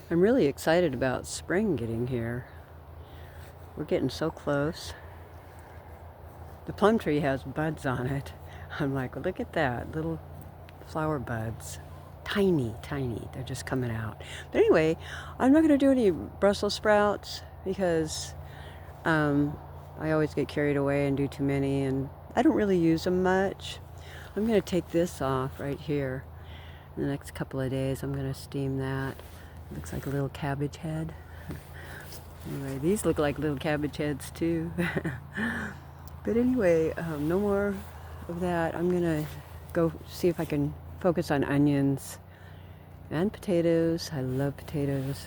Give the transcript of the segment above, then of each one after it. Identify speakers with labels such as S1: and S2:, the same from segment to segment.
S1: I'm really excited about spring getting here. We're getting so close. The plum tree has buds on it. I'm like, look at that, little flower buds. Tiny, tiny. They're just coming out. But anyway, I'm not going to do any Brussels sprouts because I always get carried away and do too many, and I don't really use them much. I'm going to take this off right here. In the next couple of days, I'm going to steam that. Looks like a little cabbage head. Anyway, these look like little cabbage heads too. But anyway, no more of that. I'm gonna go see if I can focus on onions and potatoes. I love potatoes.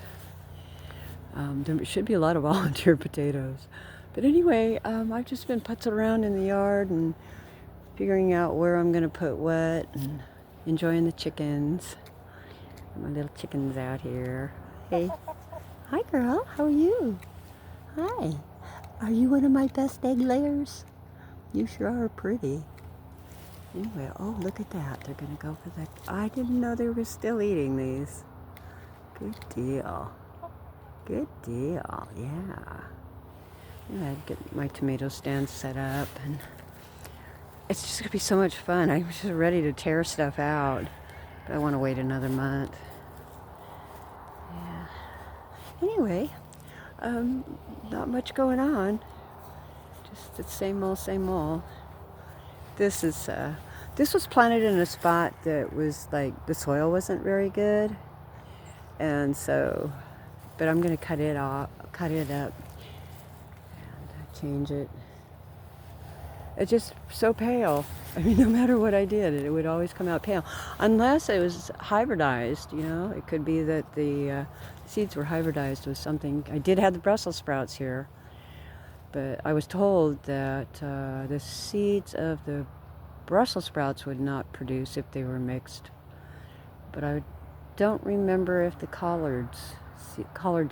S1: There should be a lot of volunteer potatoes. But anyway, I've just been putzing around in the yard and figuring out where I'm gonna put what and enjoying the chickens. My little chickens out here. Hey. Hi, girl. How are you? Hi. Are you one of my best egg layers? You sure are pretty. Anyway, oh, look at that. They're going to go for that. I didn't know they were still eating these. Good deal. Good deal. Yeah. I'd get my tomato stand set up, and it's just going to be so much fun. I'm just ready to tear stuff out, but I want to wait another month. Yeah. Anyway, not much going on. Just the same old, same old. This was planted in a spot that was like the soil wasn't very good, and so, but I'm gonna cut it up, and change it. It's just so pale. I mean, no matter what I did, it would always come out pale, unless it was hybridized. You know, it could be that the seeds were hybridized with something. I did have the Brussels sprouts here, but I was told that the seeds of the Brussels sprouts would not produce if they were mixed. But I don't remember if the collard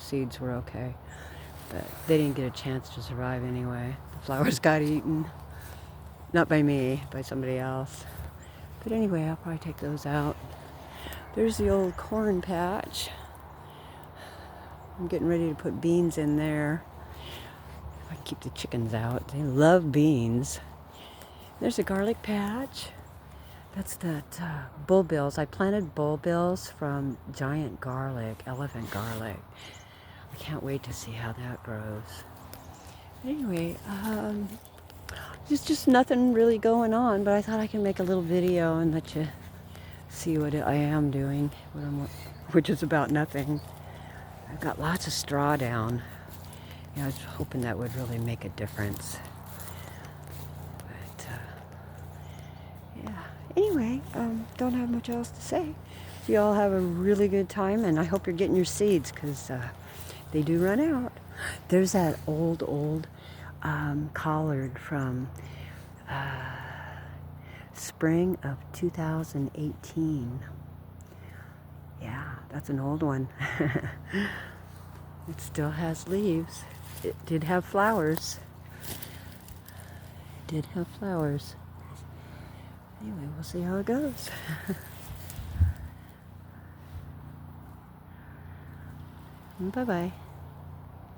S1: seeds were okay. But they didn't get a chance to survive anyway. The flowers got eaten. Not by me, by somebody else. But anyway, I'll probably take those out. There's the old corn patch. I'm getting ready to put beans in there. I can keep the chickens out. They love beans. There's a garlic patch. That's that bullbills. I planted bullbills from giant garlic, elephant garlic. I can't wait to see how that grows. Anyway, there's just nothing really going on, but I thought I could make a little video and let you see what I am doing, which is about nothing. I've got lots of straw down. I was hoping that would really make a difference. But, yeah. Anyway, don't have much else to say. So you all have a really good time, and I hope you're getting your seeds, because they do run out. There's that old collard from spring of 2018. Yeah, that's an old one. It still has leaves. It did have flowers. Anyway, we'll see how it goes. Bye-bye.